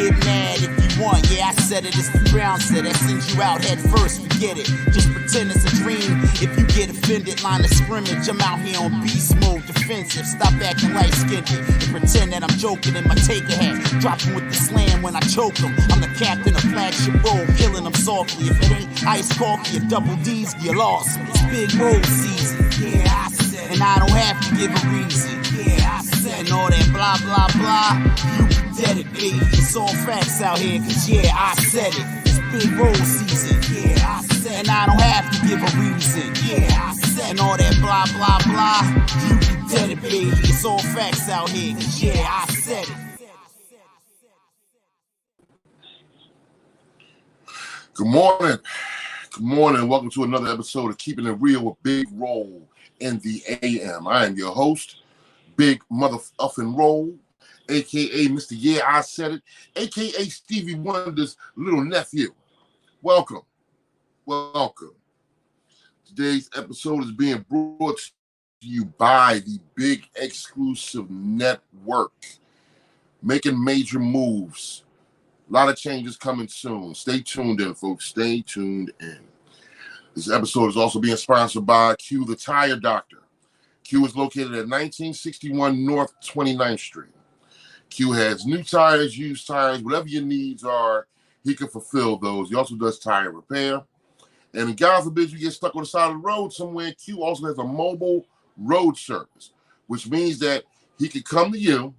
get mad if you want. Yeah, I said it, it's the Brown said that sends you out head first, forget it. Just pretend it's a dream. If you get offended, line of scrimmage, I'm out here on beast mode, defensive. Stop acting light-skinned and pretend that I'm joking in my taker hat. Dropping with the slam when I choke them. I'm the captain of flagship role, killing them softly. If it ain't ice coffee or double D's, you lost me. It's big road season. Yeah, I said it. And I don't have to give a reason. Yeah, I said it. And all that blah, blah, blah, you can dedicate. It's all facts out here, cause yeah, I said it. It's big road season. Yeah, I said it. And I don't have to give a reason. Yeah, I said it. And all that blah, blah, blah, you can dedicate. It's all facts out here, cause yeah, I said it. Good morning. Good morning. Welcome to another episode of Keeping It Real with Big Roll in the AM. I am your host, Big Motherfucking Roll, a.k.a. Mr. Yeah, I Said It, a.k.a. Stevie Wonder's little nephew. Welcome. Welcome. Today's episode is being brought to you by the Big Exclusive Network, making major moves. A lot of changes coming soon. Stay tuned in, folks. Stay tuned in. This episode is also being sponsored by Q the Tire Doctor. Q is located at 1961 North 29th Street. Q has new tires, used tires, whatever your needs are, he can fulfill those. He also does tire repair. And God forbid you get stuck on the side of the road somewhere, Q also has a mobile road service, which means that he can come to you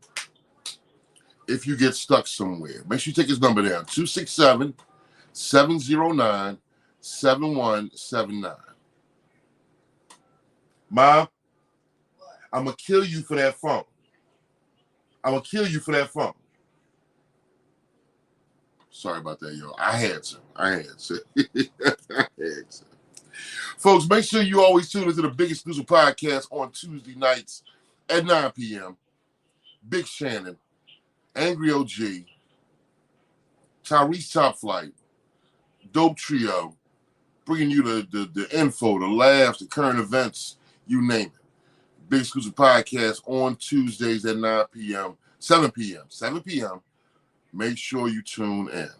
if you get stuck somewhere. Make sure you take his number down, 267-709-7179. Ma, I'm going to kill you for that phone. I'm going to kill you for that phone. Sorry about that, yo. I had to. Folks, make sure you always tune into the Big Exclusive Podcast on Tuesday nights at 9 p.m. Big Shannon, Angry OG, Tyrese Top Flight, Dope Trio, bringing you the info, the laughs, the current events, you name it. Big Exclusive Podcast on Tuesdays at 7 p.m. Make sure you tune in.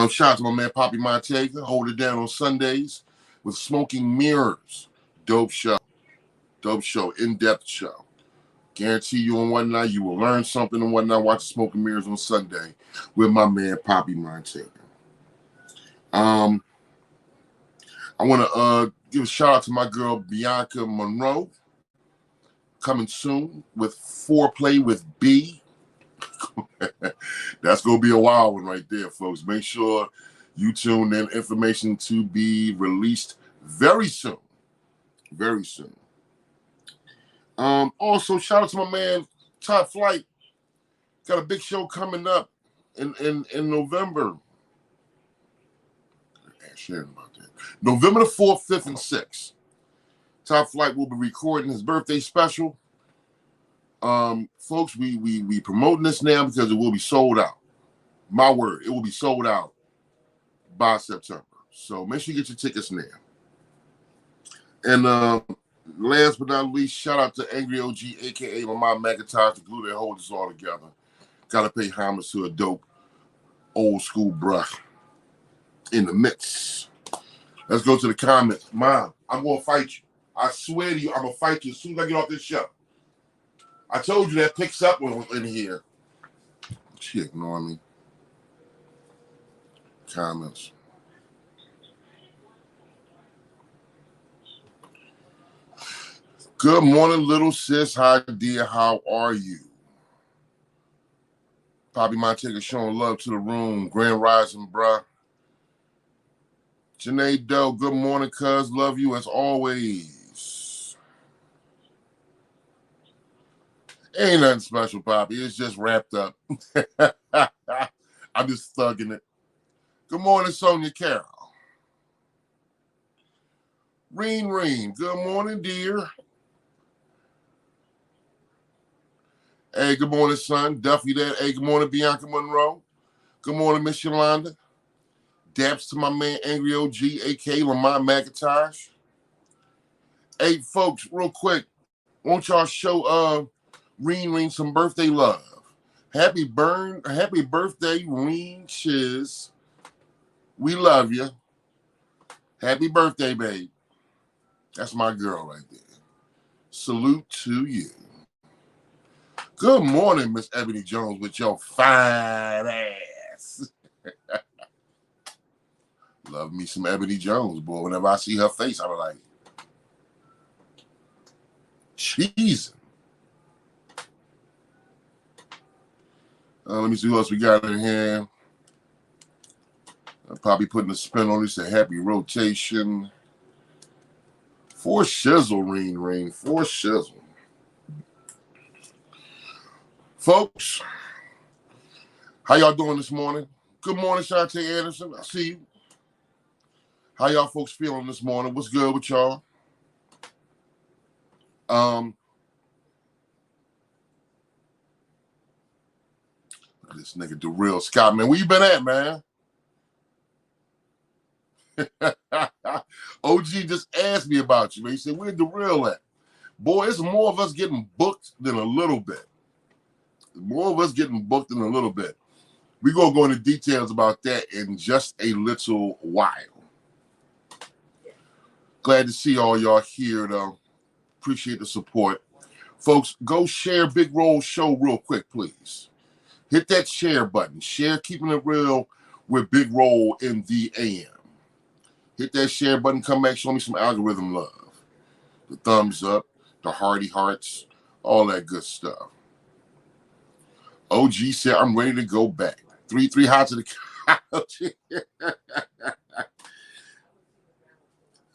Shout out to my man Poppy Montega, hold it down on Sundays with Smoking Mirrors. Dope show, in-depth show. Guarantee you on one night you will learn something and whatnot. Watch Smoking Mirrors on Sunday with my man Poppy Montega. I want to give a shout out to my girl Bianca Monroe, coming soon with Foreplay with B. That's going to be a wild one right there, folks. Make sure you tune in. Information to be released very soon. Very soon. Also, shout out to my man Top Flight. Got a big show coming up in November. Sharing about that. November the 4th, 5th, and 6th. Top Flight will be recording his birthday special. Folks, we promoting this now because it will be sold out. My word, it will be sold out by September. So make sure you get your tickets now. And last but not least, shout out to Angry OG, a.k.a. Lamar McIntosh, the glue that holds us all together. Got to pay homage to a dope old school bruh in the midst. Let's go to the comments. Mom, I'm going to fight you. I swear to you, I'm going to fight you as soon as I get off this show. I told you that picks up in here. She ignoring me. Comments. Good morning, little sis. Hi, dear. How are you? Poppy Montega showing love to the room. Grand Rising, bruh. Janae Doe, good morning, cuz. Love you as always. Ain't nothing special, Poppy. It's just wrapped up. I'm just thugging it. Good morning, Sonia Carroll. Reen, good morning, dear. Hey, good morning, son. Duffy there. Hey, good morning, Bianca Monroe. Good morning, Miss Yolanda. Daps to my man, Angry OG, a.k.a. Lamar McIntosh. Hey, folks, real quick. Won't y'all show Reen some birthday love? Happy birthday, Reen Chiz. We love you. Happy birthday, babe. That's my girl right there. Salute to you. Good morning, Miss Ebony Jones, with your fine ass. Love me some Ebony Jones, boy. Whenever I see her face, I'm like, cheesing. Let me see who else we got in here. I'm probably putting a spin on this. A happy rotation. For shizzle, Reen. For shizzle. Folks, how y'all doing this morning? Good morning, Shantae Anderson. I see you. How y'all folks feeling this morning? What's good with y'all? This nigga Darrell Scott, man. Where you been at, man? OG just asked me about you, man. He said, where Darrell at? Boy, it's more of us getting booked than a little bit. More of us getting booked than a little bit. We're going to go into details about that in just a little while. Glad to see all y'all here, though. Appreciate the support. Folks, go share Big Roll Show real quick, please. Hit that share button. Share Keeping It Real with Big Roll in the AM. Hit that share button. Come back. Show me some algorithm love. The thumbs up, the hearty hearts, all that good stuff. OG said, I'm ready to go back. 3-3 hot to the couch.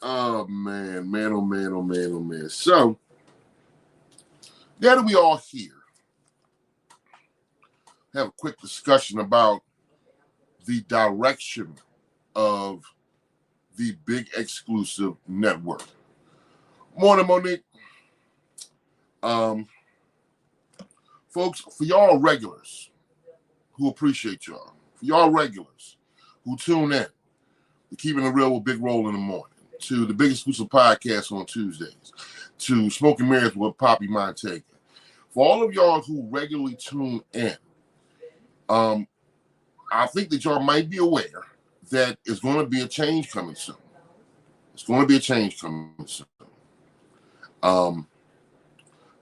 Oh, man. So, now that we all here, have a quick discussion about the direction of the Big Exclusive Network. Morning, Monique. Folks, for y'all regulars who appreciate y'all, for y'all regulars who tune in to Keeping It Real with Big Roll in the morning, to the Big Exclusive Podcast on Tuesdays, to Smoking Mirrors with Poppy Montega, for all of y'all who regularly tune in, I think that y'all might be aware that it's going to be a change coming soon.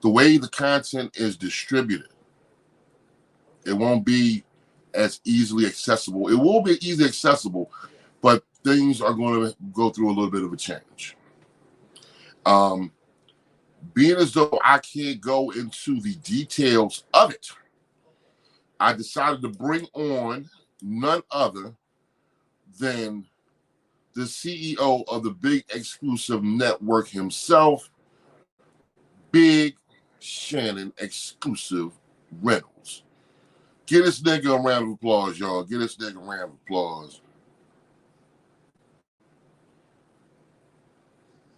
The way the content is distributed, it won't be as easily accessible. It will be easily accessible, but things are going to go through a little bit of a change. Being as though I can't go into the details of it, I decided to bring on none other than the CEO of the Big Exclusive Network himself, Big Shannon Exclusive Reynolds. Give this nigga a round of applause, y'all. Give this nigga a round of applause.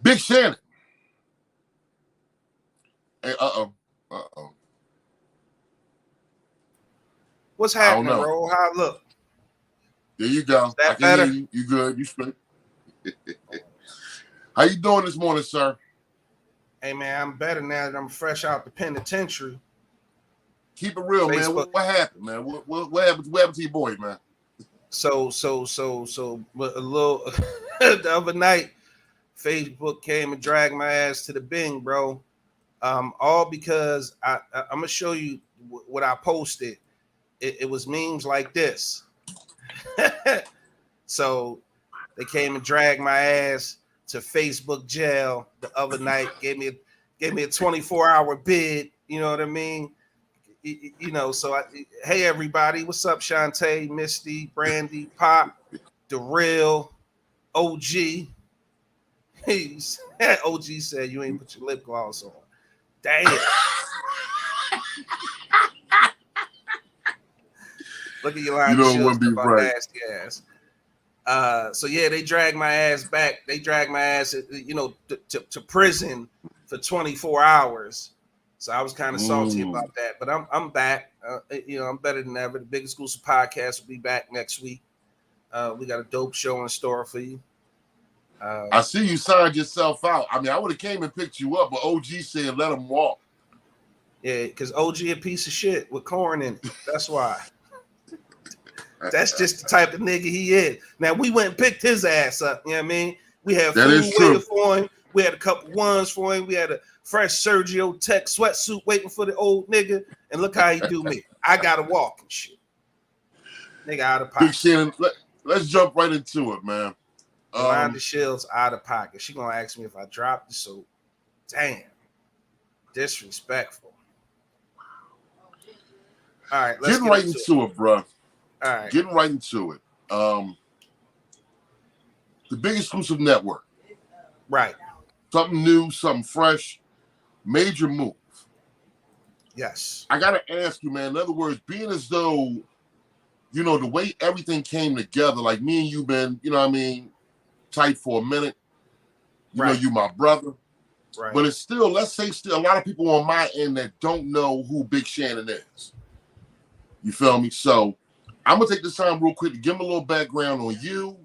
Big Shannon. Hey, What's happening, bro? How I look? There you go. Is that better? Hear you. You good? You straight? How you doing this morning, sir? Hey, man, I'm better now that I'm fresh out the penitentiary. Keep it real, Facebook. Man. What happened, man? What happened to your boy, man? So, a little the other night, Facebook came and dragged my ass to the Bing, bro. All because I'm gonna show you what I posted. It was memes like this. So they came and dragged my ass to Facebook jail the other night. Gave me a 24-hour bid. You know what I mean? You know. So hey everybody, what's up? Shantae, Misty, Brandy, Pop, Darrell, OG. OG said you ain't put your lip gloss on. Damn. Look at your line. You don't want to be right. Nasty ass. So yeah, they dragged my ass back. They dragged my ass, to prison for 24 hours. So I was kind of salty about that. But I'm back. I'm better than ever. The Big Exclusive Podcast will be back next week. We got a dope show in store for you. I see you signed yourself out. I mean, I would have came and picked you up, but OG said let him walk. Yeah, because OG a piece of shit with corn in it. That's why. That's just the type of nigga he is. Now we went and picked his ass up. You know what I mean? We had That food is true. waiting for him. We had a couple ones for him. We had a fresh Sergio Tech sweatsuit waiting for the old nigga. And look how he do me. I gotta walk and shit. Nigga out of pocket. Big Shannon, let's jump right into it, man. Yolanda Shields out of pocket. She gonna ask me if I dropped the soap. Damn. Disrespectful. All right, let's getting right into it, bro. All right. Getting right into it. The Big Exclusive Network. Right. Something new, something fresh, major move. Yes. I gotta ask you, man. In other words, being as though, you know, the way everything came together, like me and you been, you know what I mean, tight for a minute. You know, you my brother. Right. But it's still, let's say, still a lot of people on my end that don't know who Big Shannon is. You feel me? So I'm gonna take this time real quick to give them a little background on you,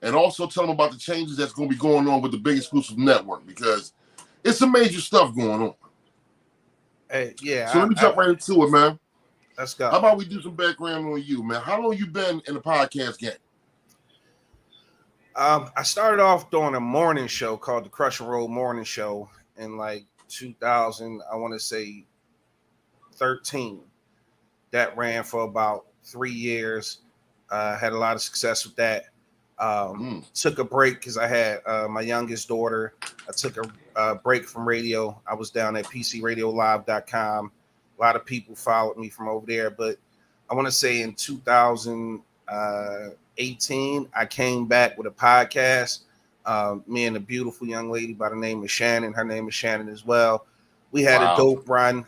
and also tell them about the changes that's gonna be going on with the Big Exclusive Network, because it's some major stuff going on. Hey, yeah. So let me jump right into it, man. Let's go. How about we do some background on you, man? How long you been in the podcast game? I started off doing a morning show called the Crush and Roll Morning Show in like 2000, I want to say 13. That ran for about 3 years. Had a lot of success with that. Took a break because I had my youngest daughter. I took a break from radio. I was down at PCRadioLive.com. A lot of people followed me from over there, but I want to say in 2018, I came back with a podcast. Me and a beautiful young lady by the name of Shannon. Her name is Shannon as well. We had a dope run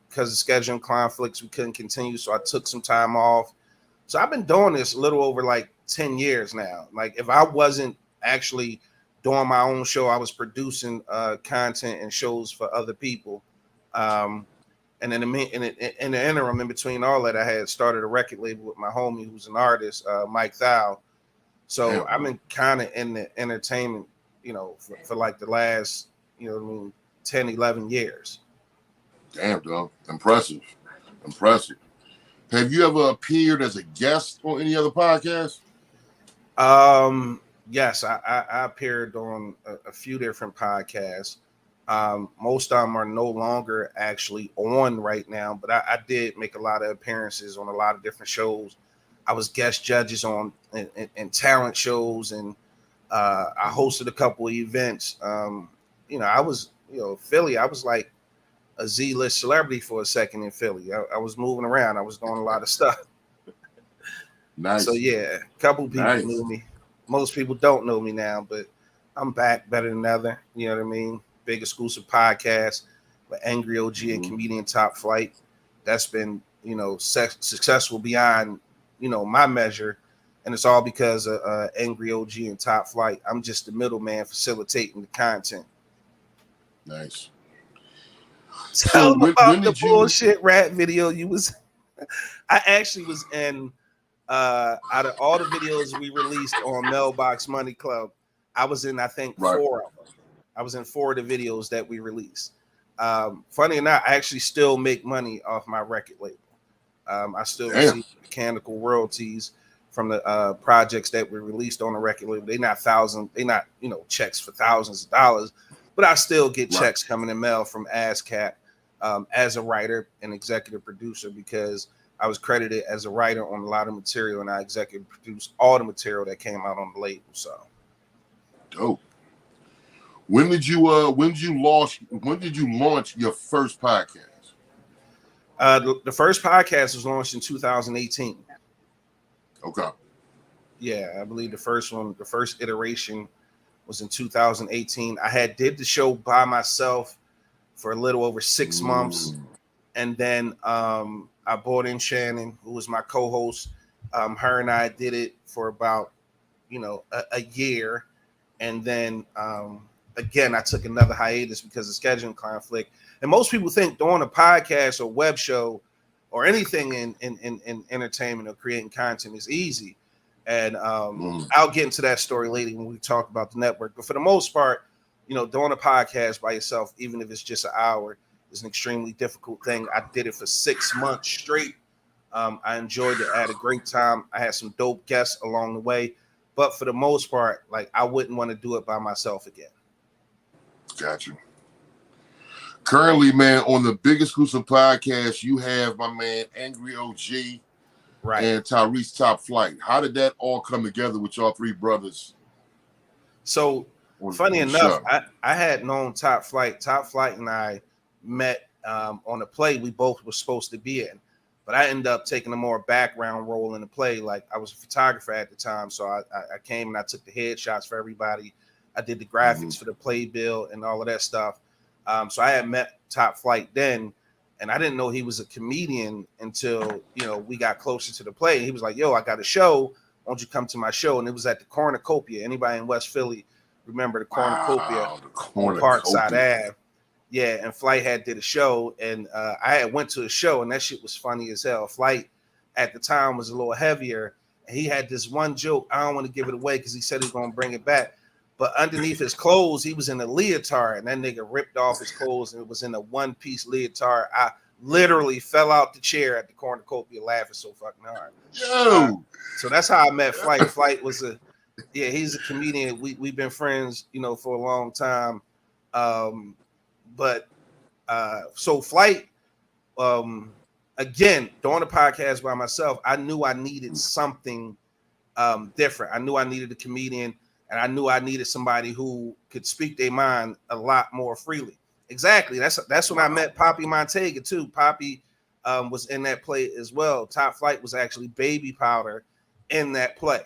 because of scheduling conflicts. We couldn't continue, so I took some time off. So I've been doing this a little over like 10 years now. Like if I wasn't actually doing my own show, I was producing content and shows for other people. And then in the interim, in between all that, I had started a record label with my homie who's an artist, Mike Thou. So I've been kind of in the entertainment, you know, for like the last, you know what I mean, 10, 11 years. Damn, dog. Impressive. Have you ever appeared as a guest on any other podcast? Yes, I appeared on a few different podcasts. Most of them are no longer actually on right now, but I did make a lot of appearances on a lot of different shows. I was guest judges on in talent shows, and I hosted a couple of events. You know, I was, you know, Philly, I was like a Z-list celebrity for a second in Philly. I was moving around. I was doing a lot of stuff. Nice. So yeah, a couple people knew me. Most people don't know me now, but I'm back better than ever. You know what I mean? Big Exclusive podcast with Angry OG and comedian Top Flight. That's been, you know, successful beyond, you know, my measure. And it's all because of Angry OG and Top Flight. I'm just the middleman facilitating the content. Nice. Tell them about the bullshit rap video you was. I actually was in, out of all the videos we released on Mailbox Money Club, I was in, I think, 4 of them. I was in 4 of the videos that we released. Funny enough, I actually still make money off my record label. I still receive mechanical royalties from the projects that we released on the record label. They're not, you know, checks for thousands of dollars, but I still get checks coming in mail from ASCAP as a writer and executive producer, because I was credited as a writer on a lot of material, and I executive produced all the material that came out on the label. So dope. When did you launch your first podcast? The first podcast was launched in 2018. Okay. Yeah, I believe the first iteration was in 2018. I did the show by myself for a little over 6 months. And then I brought in Shannon, who was my co-host. Her and I did it for about, you know, a year. And then again, I took another hiatus because of scheduling conflict. And most people think doing a podcast or web show or anything in entertainment or creating content is easy. And I'll get into that story later when we talk about the network. But for the most part, you know, doing a podcast by yourself, even if it's just an hour, is an extremely difficult thing. I did it for 6 months straight. I enjoyed it. I had a great time. I had some dope guests along the way, but for the most part, like I wouldn't want to do it by myself again. Got you. Currently, man, on the Big Exclusive podcast, you have my man Angry OG, right, and Tyrese Top Flight. How did that all come together with y'all three brothers? So funny enough, I had known Top Flight. Top Flight and I met on a play we both were supposed to be in, but I ended up taking a more background role in the play. Like I was a photographer at the time, so I came and I took the headshots for everybody. I did the graphics for the playbill and all of that stuff. So I had met Top Flight then, and I didn't know he was a comedian until, we got closer to the play. He was like, yo, I got a show. Why don't you come to my show? And it was at the Cornucopia. Anybody in West Philly remember the Cornucopia on Parkside Ave? Yeah, and Flight did a show, and I had went to a show, and that shit was funny as hell. Flight at the time was a little heavier, and he had this one joke. I don't want to give it away because he said he's going to bring it back. But underneath his clothes, he was in a leotard, and that nigga ripped off his clothes and it was in a one-piece leotard. I literally fell out the chair at the Cornucopia laughing so fucking hard. Yo! So that's how I met Flight. Flight was he's a comedian. We've been friends, for a long time. So Flight, again, doing the podcast by myself, I knew I needed something different. I knew I needed a comedian. And I knew I needed somebody who could speak their mind a lot more freely. Exactly. That's when I met Poppy Montega too. Poppy was in that play as well. Top Flight was actually Baby Powder in that play.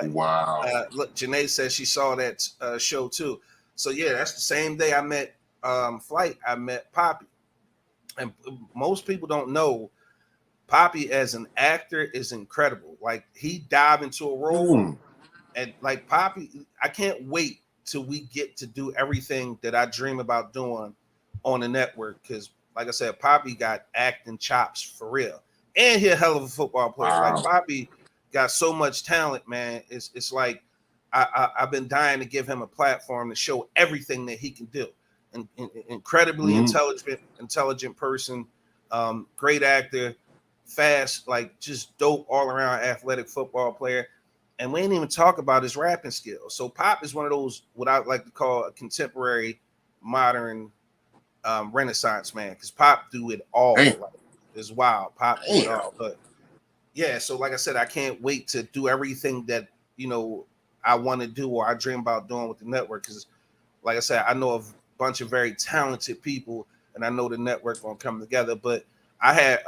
Wow. Look, Janae says she saw that show too. So yeah, that's the same day I met Flight. I met Poppy. And most people don't know Poppy as an actor is incredible. Like he dived into a role. And like Poppy, I can't wait till we get to do everything that I dream about doing on the network. Because, like I said, Poppy got acting chops for real, and he's a hell of a football player. Wow. Like Poppy got so much talent, man. It's like I've been dying to give him a platform to show everything that he can do. And incredibly intelligent person, great actor, fast, like just dope all around athletic football player. And we ain't even talk about his rapping skills. So Pop is one of those, what I like to call a contemporary, modern Renaissance man. Because Pop do it all. Like, it's wild. Pop do it all. But yeah, so like I said, I can't wait to do everything that, I want to do or I dream about doing with the network. Because like I said, I know a bunch of very talented people, and I know the network gonna come together. But I had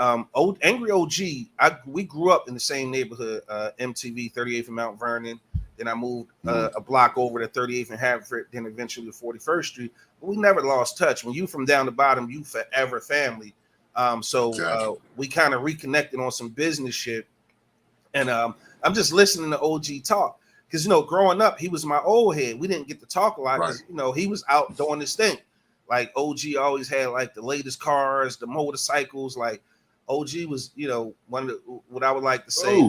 Angry OG. We grew up in the same neighborhood, MTV, 38th and Mount Vernon. Then I moved a block over to 38th and Haverford, then eventually to 41st Street. But we never lost touch. When you from down the bottom, you forever family. We kind of reconnected on some business shit. And I'm just listening to OG talk. Because, growing up, he was my old head. We didn't get to talk a lot because, he was out doing this thing. Like OG always had like the latest cars, the motorcycles. Like OG was, one of the, what I would like to say.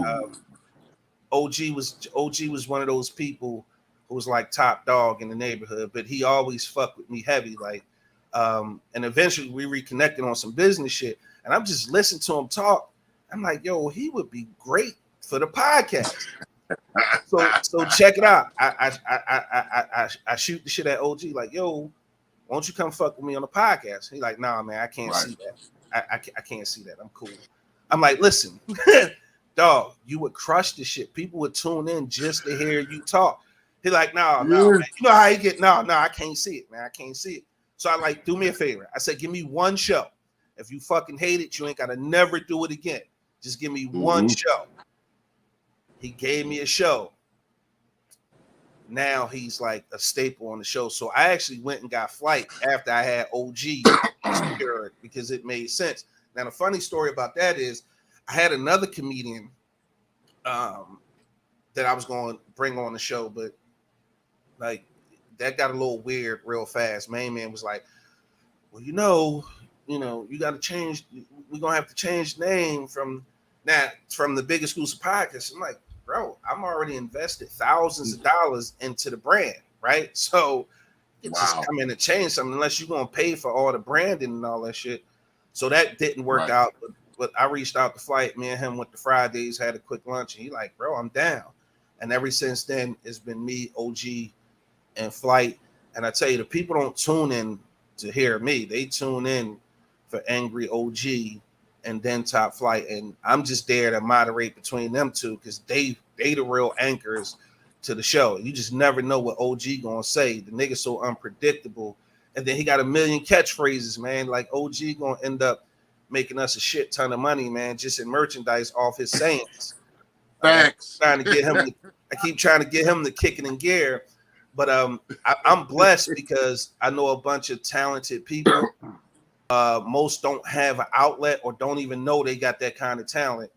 OG was one of those people who was like top dog in the neighborhood, but he always fucked with me heavy. Like, and eventually we reconnected on some business shit. And I'm just listening to him talk. I'm like, yo, he would be great for the podcast. So check it out. I shoot the shit at OG like, yo, won't you come fuck with me on the podcast? He's like, nah, man, I can't see that. I can't see that. I'm cool. I'm like, listen, dog, you would crush the shit. People would tune in just to hear you talk. He's like, no, man. You know how you get, no, I can't see it, man. I can't see it. So I like, do me a favor. I said, give me one show. If you fucking hate it, you ain't got to never do it again. Just give me one show. He gave me a show. Now he's like a staple on the show. So I actually went and got Flight after I had OG secured because it made sense. Now the funny story about that is I had another comedian that I was going to bring on the show, but like that got a little weird real fast. Main man was like, well, you got to change. We're going to have to change the name from the Big Exclusive podcast. I'm like, bro, I'm already invested thousands of dollars into the brand, right? So It's just come in and change something unless you're gonna pay for all the branding and all that shit. So that didn't work out. But I reached out to Flight. Me and him went to Fridays, had a quick lunch, and he like, bro, I'm down. And ever since then, it's been me, OG, and Flight. And I tell you, the people don't tune in to hear me. They tune in for Angry OG and then Top Flight. And I'm just there to moderate between them two because they the real anchors to the show. You just never know what OG gonna say. The nigga's so unpredictable. And then he got a million catchphrases, man. Like OG gonna end up making us a shit ton of money, man, just in merchandise off his sayings. Thanks. I keep trying to get him to kick it in gear. But I'm blessed because I know a bunch of talented people. Most don't have an outlet or don't even know they got that kind of talent.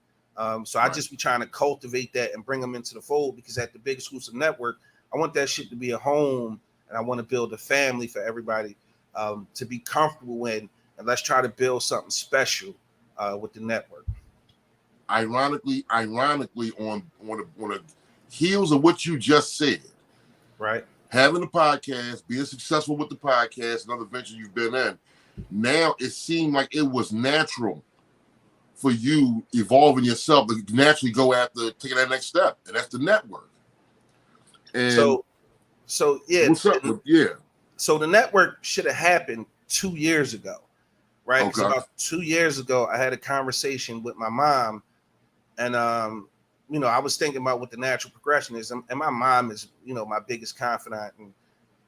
So I just be trying to cultivate that and bring them into the fold because at the Big Exclusive Network, I want that shit to be a home and I want to build a family for everybody to be comfortable in. And let's try to build something special with the network. Ironically, on the heels of what you just said, right? Having a podcast, being successful with the podcast, and other ventures you've been in, now it seemed like it was natural for you evolving yourself to naturally go after taking that next step, and that's the network. And so yeah, what's up? Yeah. So the network should have happened 2 years ago, right? Okay. About 2 years ago, I had a conversation with my mom, and I was thinking about what the natural progression is, and my mom is, my biggest confidant, and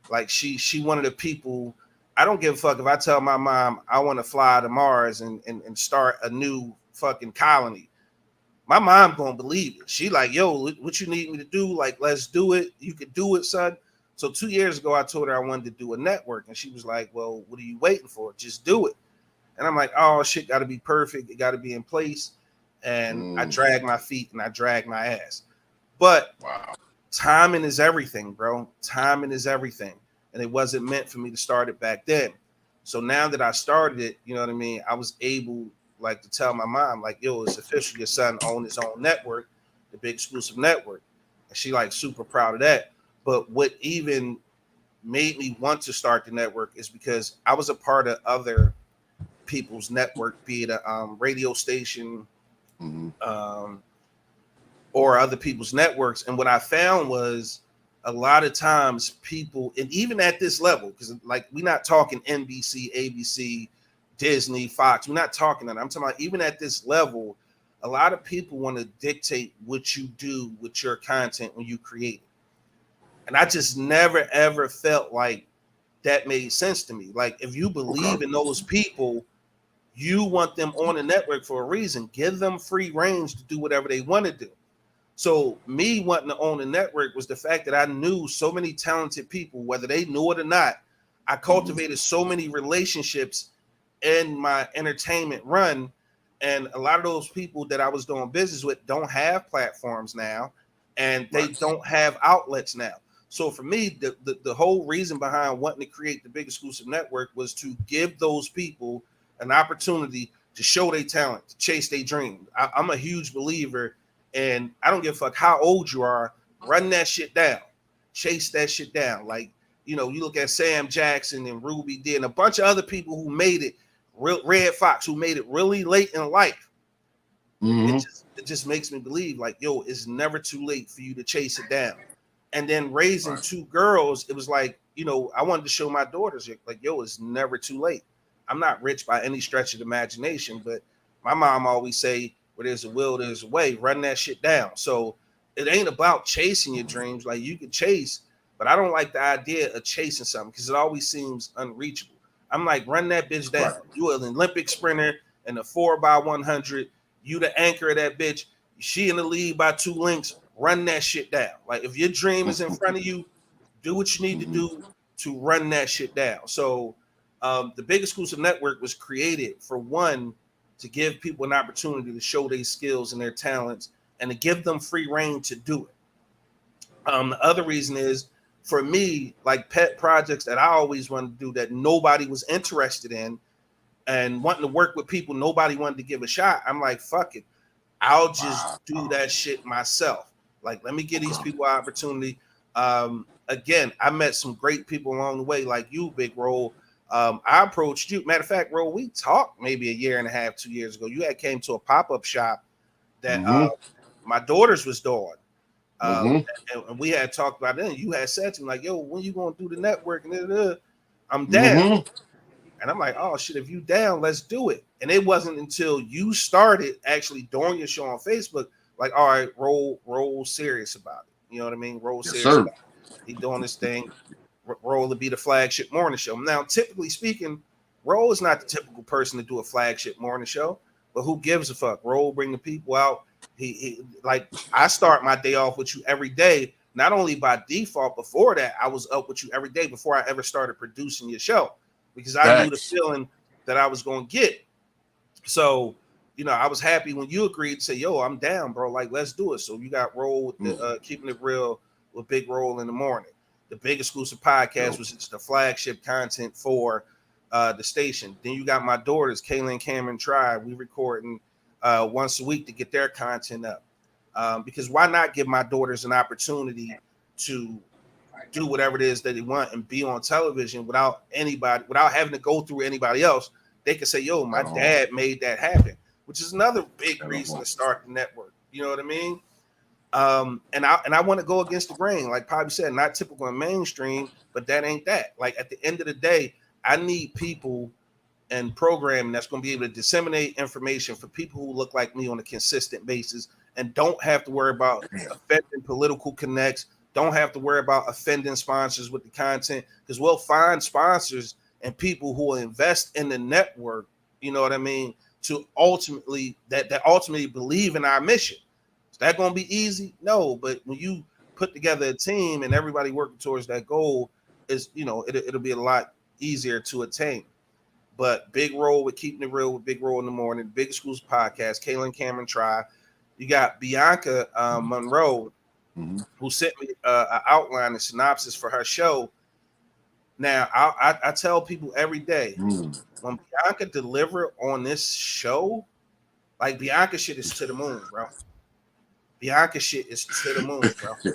like she one of the people. I don't give a fuck if I tell my mom I want to fly to Mars and start a new fucking colony. My mom gonna believe it. She like, yo, what you need me to do? Like, let's do it. You could do it, son. So 2 years ago, I told her I wanted to do a network, and she was like, well, what are you waiting for? Just do it. And I'm like, oh, shit got to be perfect. It got to be in place. And I drag my feet and I drag my ass. But timing is everything, bro. Timing is everything. And it wasn't meant for me to start it back then. So now that I started it, you know what I mean? I was able like to tell my mom, like, yo, it's official. Your son owns his own network, the Big Exclusive Network. And she like super proud of that. But what even made me want to start the network is because I was a part of other people's network, be it a radio station or other people's networks. And what I found was a lot of times people, and even at this level, because like we're not talking NBC, ABC, Disney, Fox, we're not talking that. I'm talking about even at this level, a lot of people want to dictate what you do with your content when you create it. And I just never, ever felt like that made sense to me. Like, if you believe in those people, you want them on the network for a reason. Give them free range to do whatever they want to do. So me wanting to own the network was the fact that I knew so many talented people, whether they knew it or not. I cultivated so many relationships in my entertainment run. And a lot of those people that I was doing business with don't have platforms now, and they don't have outlets now. So for me, the whole reason behind wanting to create the Big Exclusive Network was to give those people an opportunity to show their talent, to chase their dream. I'm a huge believer, and I don't give a fuck how old you are. Run that shit down, chase that shit down. Like, you look at Sam Jackson and Ruby D and a bunch of other people who made it. Red Fox, who made it really late in life. It just makes me believe, like, yo, it's never too late for you to chase it down. And then raising two girls, it was like, I wanted to show my daughters, like, yo, it's never too late. I'm not rich by any stretch of the imagination, but my mom always say, where there's a will, there's a way. Run that shit down. So it ain't about chasing your dreams. Like, you can chase, but I don't like the idea of chasing something because it always seems unreachable. I'm like, run that bitch down. You an Olympic sprinter in a 4x100. You the anchor of that bitch. She in the lead by 2 lengths. Run that shit down. Like, if your dream is in front of you, do what you need to do to run that shit down. So the Big Exclusive Network was created for one, to give people an opportunity to show their skills and their talents and to give them free reign to do it. The other reason is, for me, like pet projects that I always wanted to do that nobody was interested in and wanting to work with people nobody wanted to give a shot. I'm like, fuck it. I'll just do that shit myself. Like, let me give these people an opportunity. Again, I met some great people along the way, like you, Big Roll. I approached you. Matter of fact, Roll, we talked maybe a year and a half, 2 years ago. You had came to a pop-up shop that my daughters was doing. And we had talked about it. And you had said to me, like, yo, when you going to do the network? And I'm down. And I'm like, oh, shit, if you down, let's do it. And it wasn't until you started actually doing your show on Facebook, like, all right, roll serious about it. You know what I mean? Roll serious about it. He doing this thing. Roll to be the flagship morning show. Now, typically speaking, Roll is not the typical person to do a flagship morning show, but who gives a fuck? Roll bring the people out. He like, I start my day off with you every day, not only by default. Before that, I was up with you every day before I ever started producing your show, because I knew the feeling that I was going to get. So, you know, I was happy when you agreed to say, yo, I'm down, bro. Like, let's do it. So you got Roll with the Keeping It Real with Big Roll in the morning. The big exclusive podcast was just the flagship content for the station. Then you got my daughters, Kayla and Cameron Tribe. We recording once a week to get their content up. Because why not give my daughters an opportunity to do whatever it is that they want and be on television without having to go through anybody else? They can say, yo, my dad made that happen, which is another big reason to start the network. You know what I mean? And I want to go against the grain, like Poppy said, not typical and mainstream, but that ain't that. Like, at the end of the day, I need people and programming that's going to be able to disseminate information for people who look like me on a consistent basis and don't have to worry about offending political connects, don't have to worry about offending sponsors with the content, because we'll find sponsors and people who will invest in the network, you know what I mean, to ultimately that ultimately believe in our mission. Is that going to be easy? No, but when you put together a team and everybody working towards that goal, is, you know, it'll be a lot easier to attain. But Big Roll with Keeping It Real with Big Roll in the morning, Big Schools podcast, Kayla and Cameron Tribe. You got Bianca Monroe, who sent me an outline, a synopsis for her show. Now, I tell people every day, when Bianca deliver on this show, like, Bianca shit is to the moon, bro. Bianca shit is to the moon, bro.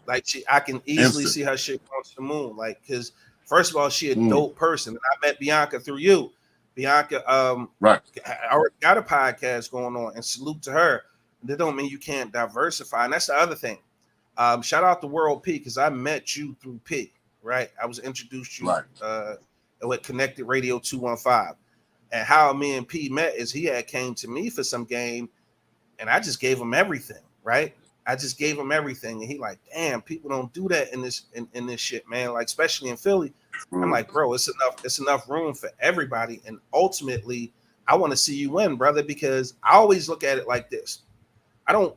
Like, I can easily see her shit going to the moon. Like, because first of all, she a dope person. And I met Bianca through you. Bianca, I already got a podcast going on, and salute to her. That don't mean you can't diversify, and that's the other thing. Shout out to World P, because I met you through P, right? I was introduced to you with Connected Radio 215, and how me and P met is he had came to me for some game, and I just gave him everything, right? I just gave him everything, and he like, damn, people don't do that in this shit, man. Like, especially in Philly. I'm like, bro, it's enough room for everybody, and ultimately, I want to see you win, brother, because I always look at it like this. I don't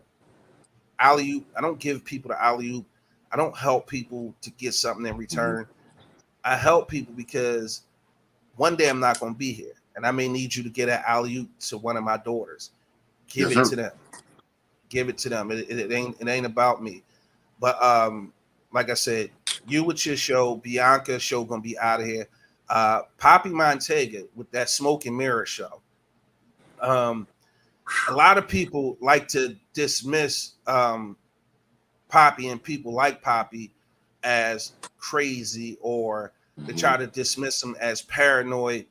alley-oop. I don't give people the alley-oop. I don't help people to get something in return. I help people because one day I'm not going to be here, and I may need you to get an alley-oop to one of my daughters. Give it to them. Give it to them. It ain't about me. But like I said, you with your show, Bianca's show gonna be out of here. Poppy Montega with that Smoke and Mirror show. A lot of people like to dismiss Poppy and people like Poppy as crazy, or they try to dismiss them as paranoid.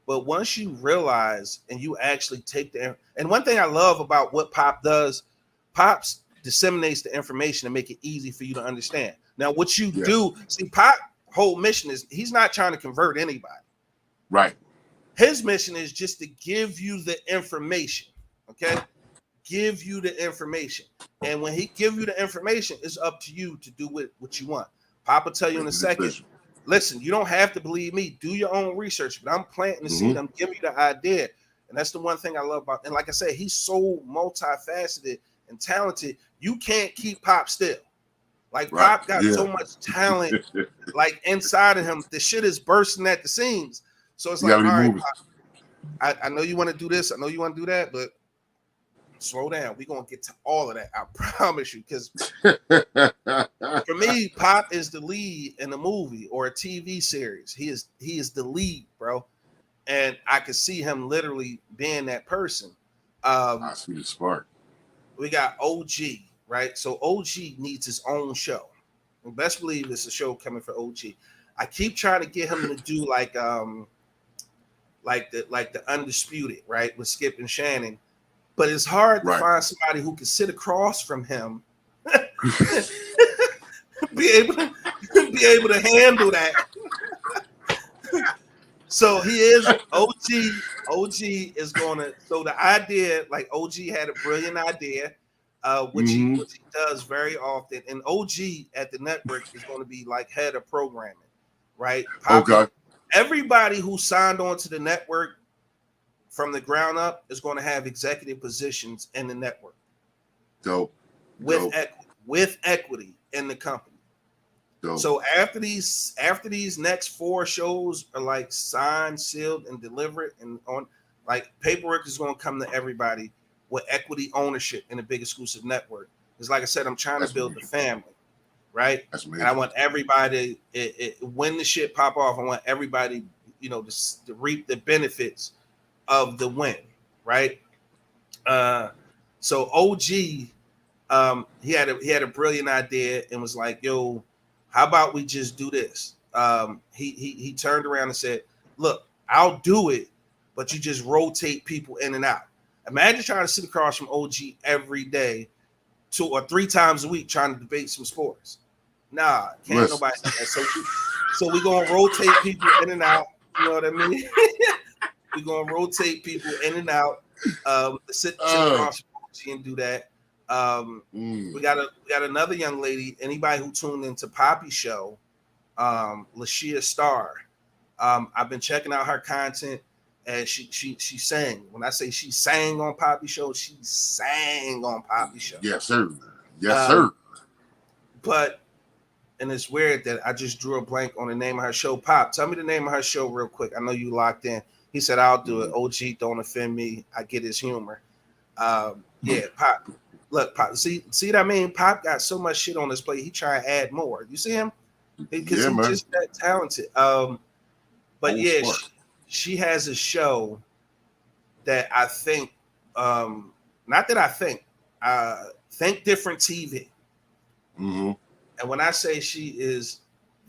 But once you realize and you actually take and one thing I love about what Pop does, Pops disseminates the information and make it easy for you to understand. Now, what you do, see, Pop whole mission is he's not trying to convert anybody. Right. His mission is just to give you the information. Okay. Give you the information. And when he give you the information, it's up to you to do what you want. Pop will tell you in a second. Listen, you don't have to believe me. Do your own research. But I'm planting the seed. I'm giving you the idea. And that's the one thing I love about. And like I said, he's so multifaceted and talented. You can't keep Pop still. Like, Pop got so much talent, like, inside of him. The shit is bursting at the seams. So it's like, all right, Pop, I know you want to do this. I know you want to do that, but slow down. We're going to get to all of that. I promise you. Because for me, Pop is the lead in a movie or a TV series. He is the lead, bro. And I could see him literally being that person. I see the spark. We got OG, right? So OG needs his own show. And best believe it's a show coming for OG. I keep trying to get him to do like the Undisputed, right, with Skip and Shannon, but it's hard to find somebody who can sit across from him, be able to handle that. So he is OG. OG is gonna. So the idea, like OG had a brilliant idea, which he does very often. And OG at the network is going to be like head of programming, right? Okay. Everybody who signed on to the network from the ground up is going to have executive positions in the network. Dope. With equity in the company. Dope. So after these next 4 shows are like signed, sealed, and delivered, and on like paperwork is going to come to everybody with equity ownership in a big exclusive network. Because like I said, I'm trying to build the family, right? And I want everybody when the shit pop off, I want everybody, to reap the benefits of the win, right? So OG, he had a brilliant idea and was like, yo, how about we just do this? He turned around and said, look, I'll do it, but you just rotate people in and out. Imagine trying to sit across from OG every day 2 or 3 times a week trying to debate some sports. Nah, can't nobody do that. So we're going to rotate people in and out. You know what I mean? We're going to rotate people in and out, sit across from OG and do that. We got another young lady. Anybody who tuned into Poppy show, Lashia Starr. I've been checking out her content, and she sang. When I say she sang on Poppy show, she sang on Poppy show. Yes, sir. Yes, sir. But and it's weird that I just drew a blank on the name of her show. Pop, tell me the name of her show real quick. I know you locked in. He said, "I'll do it." OG, don't offend me. I get his humor. Yeah, Pop. Look, Pop, see what I mean? Pop got so much shit on his plate. He trying to add more. You see him? Because he's just that talented. But yeah, she has a show that I think, not that I think Different TV. Mm-hmm. And when I say she is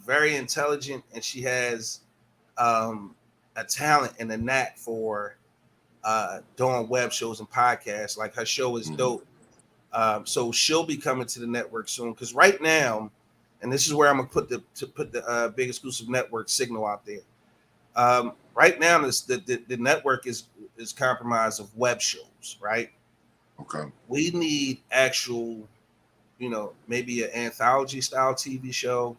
very intelligent and she has a talent and a knack for doing web shows and podcasts, like her show is dope. So she'll be coming to the network soon. Because right now, and this is where I'm gonna put the big exclusive network signal out there. Right now, the network is compromised of web shows, right? Okay. We need actual, maybe an anthology style TV show.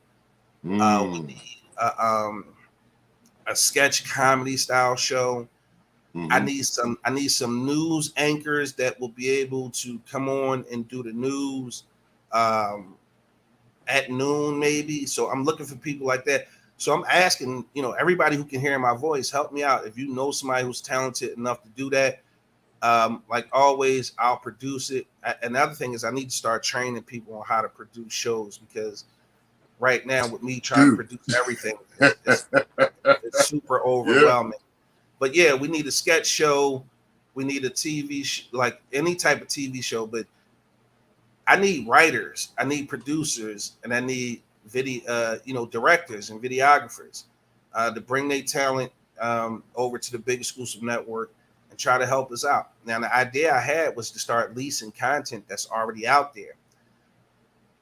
We need a sketch comedy style show. I need some news anchors that will be able to come on and do the news at noon, maybe. So I'm looking for people like that. So I'm asking, everybody who can hear my voice, help me out. If you know somebody who's talented enough to do that, like always, I'll produce it. Another thing is I need to start training people on how to produce shows, because right now with me trying to produce everything, it's super overwhelming. Yeah. But yeah, we need a sketch show. We need a TV, like any type of TV show. But I need writers, I need producers, and I need video, directors and videographers to bring their talent over to the big exclusive network and try to help us out. Now, the idea I had was to start leasing content that's already out there.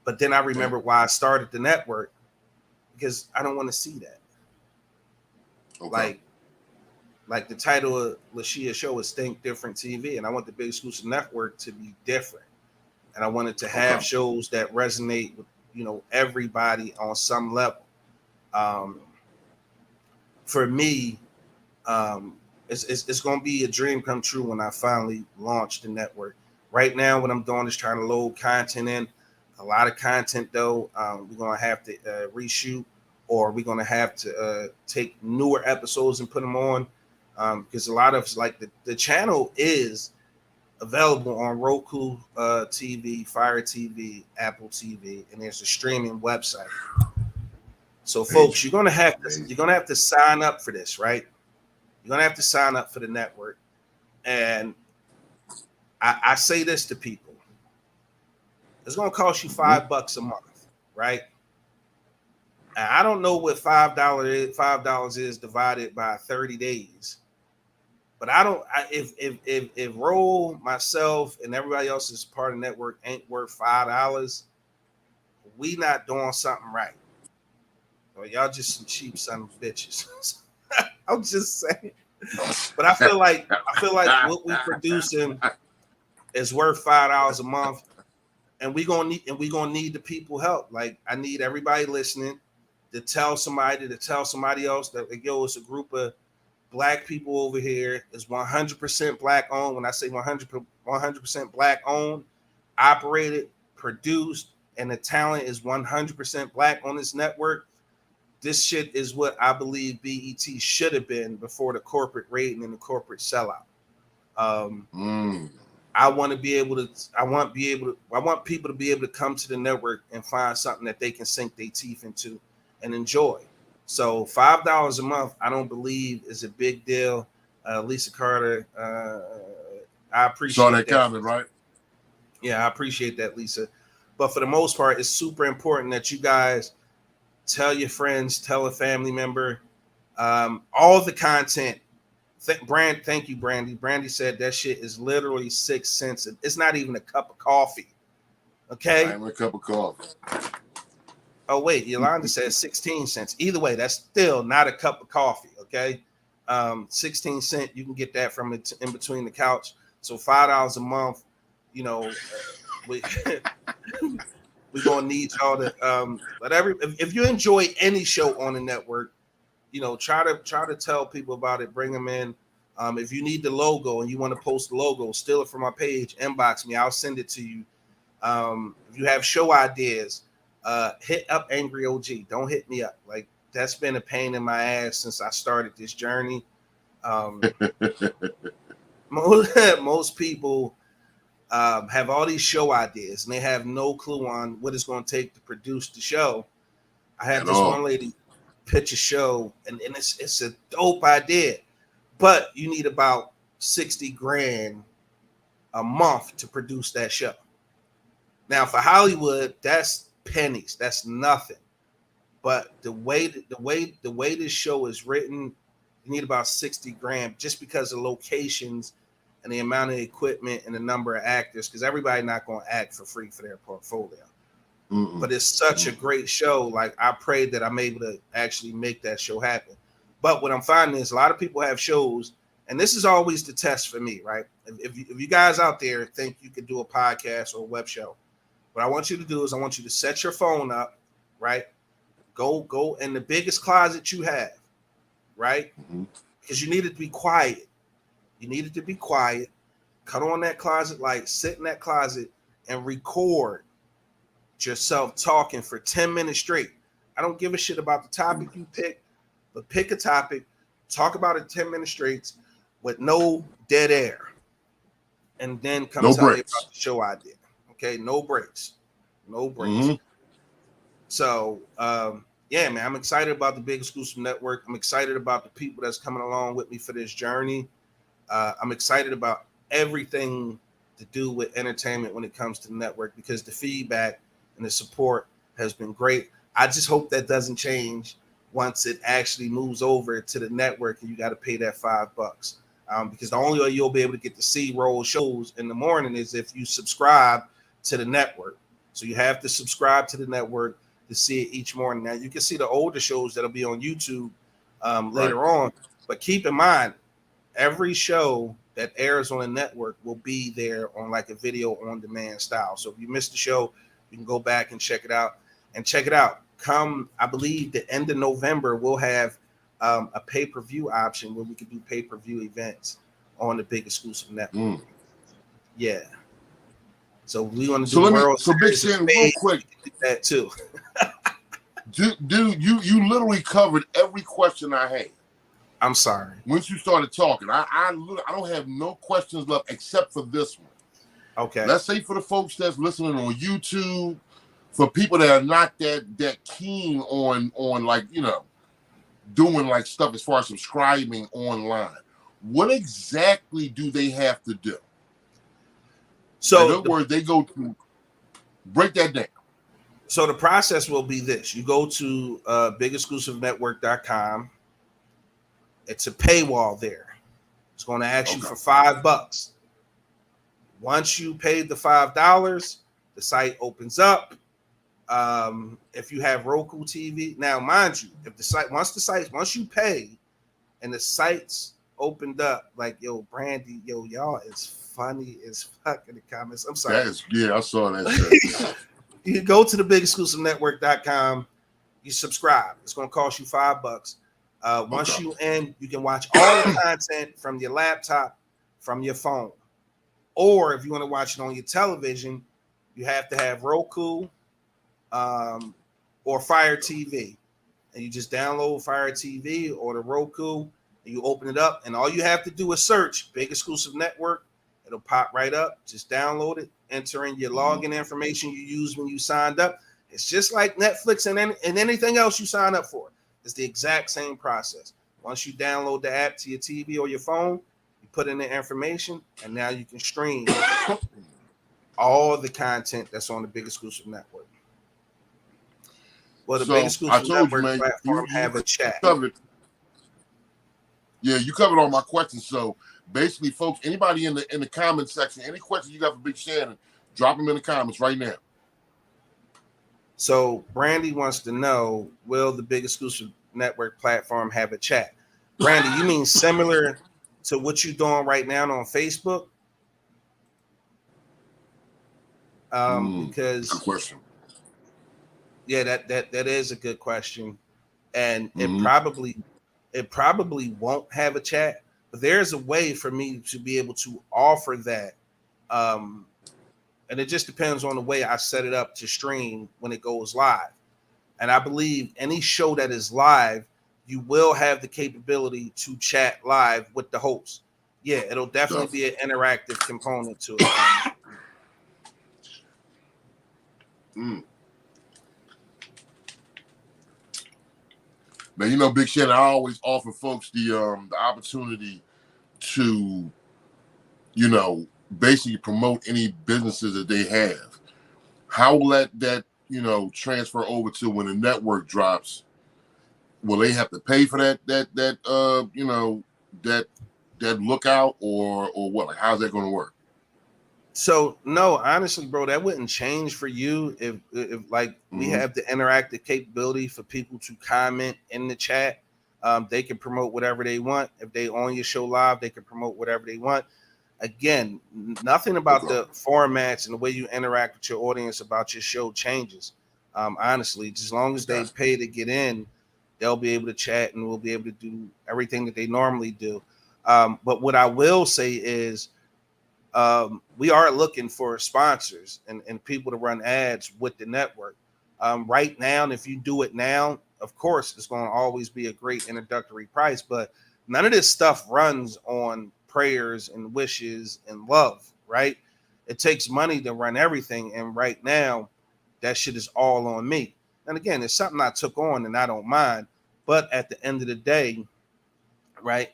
But then I remembered why I started the network, because I don't want to see that. Okay. Like the title of Lashia's show is Think Different TV, and I want the big exclusive network to be different. And I wanted to have shows that resonate with, everybody on some level. For me, it's going to be a dream come true when I finally launch the network. Right now, what I'm doing is trying to load content in. A lot of content, though, we're going to have to reshoot, or we're going to have to take newer episodes and put them on. Because a lot of the channel is available on Roku TV, Fire TV, Apple TV, and there's a streaming website. So, folks, you're gonna have to sign up for this, right? You're gonna have to sign up for the network. And I say this to people: it's gonna cost you $5 a month, right? I don't know what $5 is divided by 30 days. But I don't. If Roll, myself, and everybody else is part of the network ain't worth $5, we not doing something right. Well, y'all just some cheap son of bitches. I'm just saying. But I feel like what we producing is worth $5 a month, and we gonna need the people help. Like I need everybody listening to tell somebody else that like, yo, it's a group of Black people over here. Is 100% Black owned. When I say 100% Black owned, operated, produced, and the talent is 100% Black on this network. This shit is what I believe BET should have been before the corporate raiding and the corporate sellout. I want people to be able to come to the network and find something that they can sink their teeth into and enjoy. So $5 a month, I don't believe is a big deal. Lisa Carter, I appreciate saw that comment, right? Yeah, I appreciate that, Lisa. But for the most part, it's super important that you guys tell your friends, tell a family member, all the content. Thank you, Brandy. Brandy said that shit is literally 6 cents. It's not even a cup of coffee. Okay. I'm a cup of coffee. Oh, wait, Yolanda says 16 cents. Either way, that's still not a cup of coffee, okay? 16 cents, you can get that from it in between the couch. So $5 a month, you know, we're going to need y'all to, if you enjoy any show on the network, you know, try to tell people about it, bring them in. If you need the logo and you want to post the logo, steal it from my page, inbox me, I'll send it to you. If you have show ideas, hit up Angry OG. Don't hit me up. Like that's been a pain in my ass since I started this journey. Most people have all these show ideas and they have no clue on what it's going to take to produce the show. I had this one lady pitch a show and it's a dope idea, but you need about $60,000 a month to produce that show. Now for Hollywood, that's pennies, that's nothing. But the way this show is written, you need about $60,000 just because of locations and the amount of equipment and the number of actors, because everybody not going to act for free for their portfolio. But it's such a great show. Like I prayed that I'm able to actually make that show happen. But what I'm finding is a lot of people have shows, and this is always the test for me, right? If you guys out there think you could do a podcast or a web show, what I want you to do is I want you to set your phone up, right? Go in the biggest closet you have, right? Because you need it to be quiet. You need it to be quiet. Cut on that closet light, sit in that closet, and record yourself talking for 10 minutes straight. I don't give a shit about the topic you pick, but pick a topic, talk about it 10 minutes straight with no dead air, and then come tell me about the show idea. Okay, no breaks. So, yeah, man, I'm excited about the Big Exclusive Network. I'm excited about the people that's coming along with me for this journey. I'm excited about everything to do with entertainment when it comes to the network because the feedback and the support has been great. I just hope that doesn't change once it actually moves over to the network and you got to pay that $5. Because the only way you'll be able to get to see Roll shows in the morning is if you subscribe to the network. So you have to subscribe to the network to see it each morning. Now you can see the older shows that'll be on YouTube later on, but keep in mind, every show that airs on the network will be there on like a video on demand style. So if you missed the show, you can go back and check it out. Come, I believe the end of November, we'll have a pay-per-view option where we can do pay-per-view events on the Big Exclusive Network. Yeah. So we want to do World Big Sam, real quick. That too. Dude, you literally covered every question I had. I'm sorry. Once you started talking, I don't have no questions left except for this one. Okay. Let's say for the folks that's listening on YouTube, for people that are not that keen on like, you know, doing like stuff as far as subscribing online, what exactly do they have to do? So in other words, they go to break that down. So the process will be this. You go to bigexclusivenetwork.com. It's a paywall there. It's going to ask you for $5. Once you pay the $5, the site opens up. If you have Roku TV, now mind you, if the site once you pay and the site's opened up, like Brandy, y'all is funny as fuck in the comments. I'm sorry. I saw that. You go to the bigexclusivenetwork.com, you subscribe. It's going to cost you $5. Once you in, you can watch all the content from your laptop, from your phone. Or if you want to watch it on your television, you have to have Roku or Fire TV. And you just download Fire TV or the Roku, and you open it up, and all you have to do is search Big Exclusive Network. It'll pop right up. Just download it, enter in your login information you used when you signed up. It's just like Netflix and anything else you sign up for. It's the exact same process. Once you download the app to your TV or your phone, you put in the information, and now you can stream all the content that's on the Big Exclusive Network. Well, the Big Exclusive Network platform have a chat. You covered all my questions. So basically, folks, anybody in the comment section, any questions you got for Big Shannon, drop them in the comments right now. So Brandy wants to know, will the Big Exclusive Network platform have a chat? Brandy, you mean similar to what you're doing right now on Facebook? Because good question. Yeah, that is a good question, and it probably won't have a chat. But there's a way for me to be able to offer that, and it just depends on the way I set it up to stream when it goes live. And I believe any show that is live, you will have the capability to chat live with the host. Yeah, it'll definitely be an interactive component to it. Now, Big Shannon, I always offer folks the opportunity to, basically promote any businesses that they have. How will that transfer over to when the network drops? Will they have to pay for that lookout or what? Like, how's that going to work? So no, honestly, bro, that wouldn't change for you if we have the interactive capability for people to comment in the chat. They can promote whatever they want. If they on your show live, they can promote whatever they want. Again, nothing about the formats and the way you interact with your audience about your show changes. Honestly, just as long as they pay to get in, they'll be able to chat and we'll be able to do everything that they normally do. But what I will say is, we are looking for sponsors and people to run ads with the network. Right now, and if you do it now, of course, it's going to always be a great introductory price, but none of this stuff runs on prayers and wishes and love, right? It takes money to run everything. And right now, that shit is all on me. And again, it's something I took on and I don't mind. But at the end of the day, right,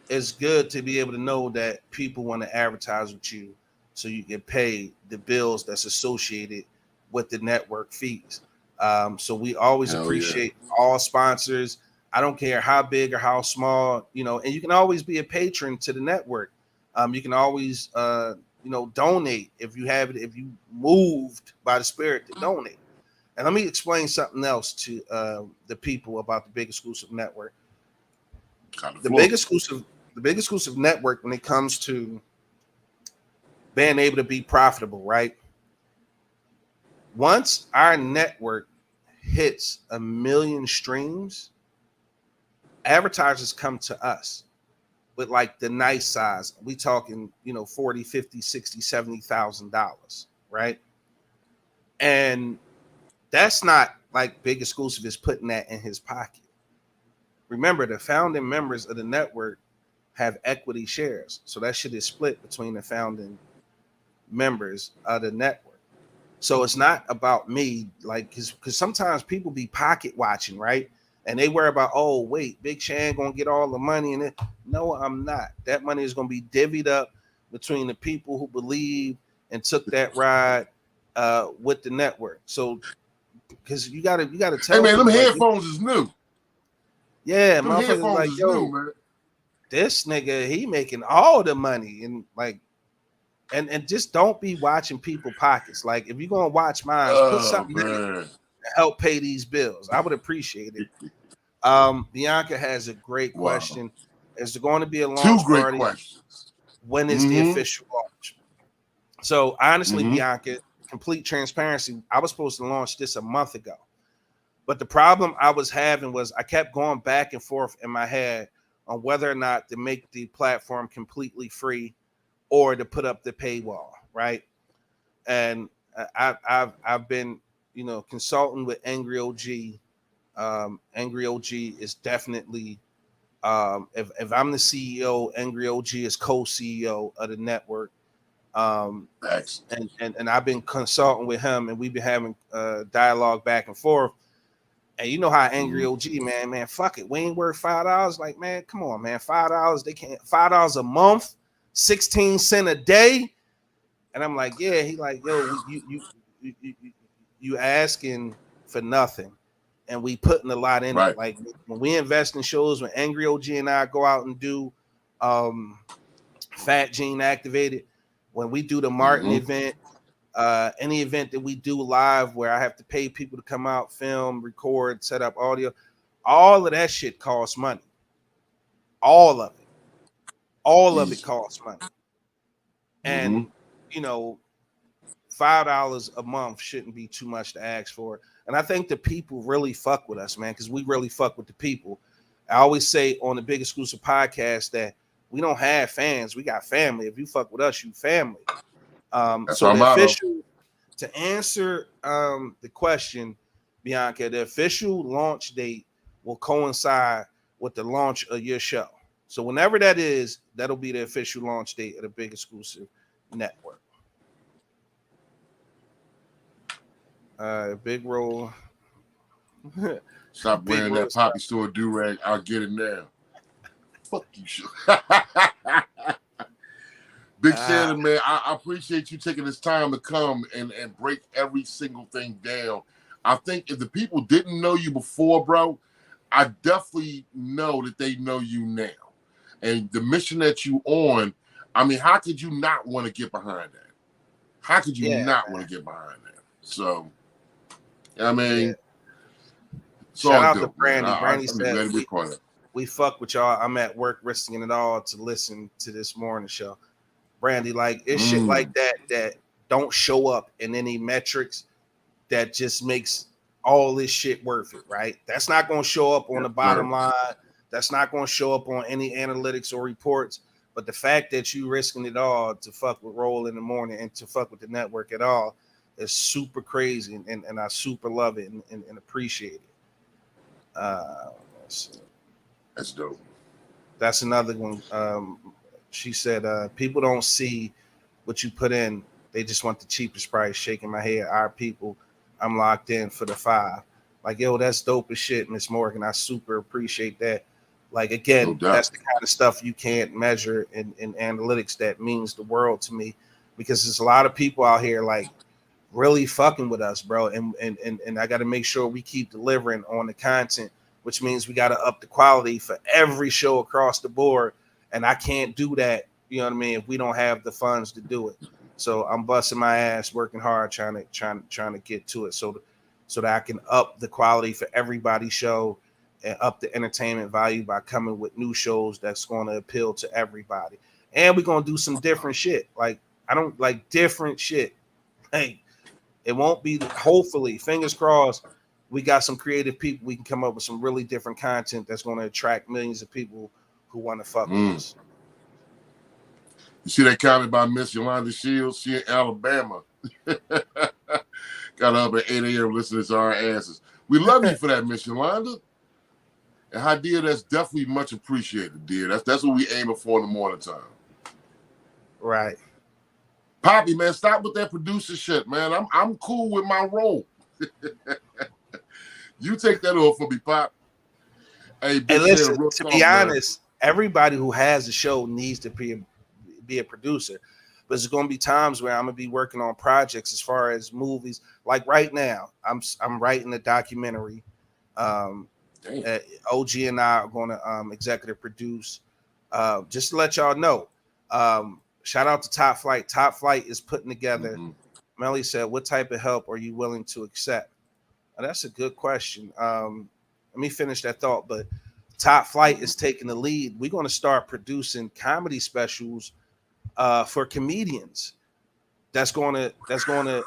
it's good to be able to know that people want to advertise with you so you can pay the bills that's associated with the network fees. So we always appreciate all sponsors. I don't care how big or how small, and you can always be a patron to the network. You can always, donate if you moved by the Spirit to donate. And let me explain something else to the people about the Big Exclusive Network. The Big Exclusive Network, when it comes to being able to be profitable, right? Once our network hits 1 million streams, advertisers come to us with like the nice size. We talking, $40, $50, $60, $70,000, right? And that's not like Big Exclusive is putting that in his pocket. Remember, the founding members of the network have equity shares. So that shit is split between the founding members of the network. So it's not about me, like, because sometimes people be pocket watching, right? And they worry about, oh, wait, Big Shan gonna get all the money in it. No, I'm not. That money is gonna be divvied up between the people who believe and took that ride with the network. So because you gotta tell. Hey man, them people, headphones is new. Yeah, Them motherfuckers headphones like, is yo, new, man. this nigga, he making all the money, and like, and just don't be watching people pockets. Like, if you're gonna watch mine, put something in it to help pay these bills. I would appreciate it. Bianca has a great question. Is there going to be a launch 2 great party? questions. When is the official launch? So honestly, Bianca, complete transparency, I was supposed to launch this a month ago. But the problem I was having was I kept going back and forth in my head on whether or not to make the platform completely free or to put up the paywall, right? And I've been, consulting with Angry OG. Angry OG is definitely, if I'm the CEO, Angry OG is co-CEO of the network. And I've been consulting with him, and we've been having dialogue back and forth. And you know how Angry OG, man, fuck it. We ain't worth $5. Like, man, come on, man. $5, they can't $5 a month, 16 cents a day. And I'm like, yeah. He like, yo, you asking for nothing. And we putting a lot in it. Like when we invest in shows, when Angry OG and I go out and do Fat Gene Activated, when we do the Martin event, any event that we do live where I have to pay people to come out, film, record, set up audio, all of that shit costs money. All of it costs money. And $5 a month shouldn't be too much to ask for. And I think the people really fuck with us, man, because we really fuck with the people. I always say on the Big Exclusive podcast that we don't have fans, we got family. If you fuck with us, you family. So the official, to answer the question, Bianca, the official launch date will coincide with the launch of your show. So whenever that is, that'll be the official launch date of the Big Exclusive network. Big roll. Stop wearing that Poppy Store do-rag. I'll get it now. Fuck you, shit. Big Shannon, man, I appreciate you taking this time to come and break every single thing down. I think if the people didn't know you before, bro, I definitely know that they know you now. And the mission that you on, I mean, how could you not want to get behind that? How could you not want to get behind that? So, I mean, shout out to Brandy. Brandy said, we fuck with y'all. I'm at work risking it all to listen to this morning show. Brandy, like, it's shit like that don't show up in any metrics that just makes all this shit worth it, right? That's not going to show up on the bottom line. That's not going to show up on any analytics or reports. But the fact that you risking it all to fuck with Roll in the morning and to fuck with the network at all is super crazy, and I super love it and appreciate it. That's dope. That's another one. She said, people don't see what you put in. They just want the cheapest price. Shaking my head. Our people, I'm locked in for the 5. Like, yo, that's dope as shit, Miss Morgan. I super appreciate that. Like, again, that's the kind of stuff you can't measure in analytics that means the world to me, because there's a lot of people out here like really fucking with us, bro. And I got to make sure we keep delivering on the content, which means we got to up the quality for every show across the board. And I can't do that, you know what I mean, if we don't have the funds to do it. So I'm busting my ass, working hard, trying to get to it, so that I can up the quality for everybody's show and up the entertainment value by coming with new shows that's going to appeal to everybody. And we're going to do some different shit. Like, I don't like different shit. Hey, it won't be, hopefully, fingers crossed, we got some creative people. We can come up with some really different content that's going to attract millions of people who want to fuck with us. You see that comment by Miss Yolanda Shields? She in Alabama. Got up at 8 a.m. listening to our asses. We love you for that, Miss Yolanda. And hi, dear, that's definitely much appreciated, dear. That's what we aiming for in the morning time. Right. Poppy, man, stop with that producer shit, man. I'm cool with my role. You take that off for me, Pop. Hey, listen, to be honest, everybody who has a show needs to be a producer. But there's going to be times where I'm going to be working on projects as far as movies. Like right now, I'm writing a documentary. OG and I are going to executive produce. Just to let y'all know, shout out to Top Flight. Top Flight is putting together. Melly said, what type of help are you willing to accept? Now, that's a good question. Let me finish that thought. But Top Flight is taking the lead. We're going to start producing comedy specials for comedians. That's going to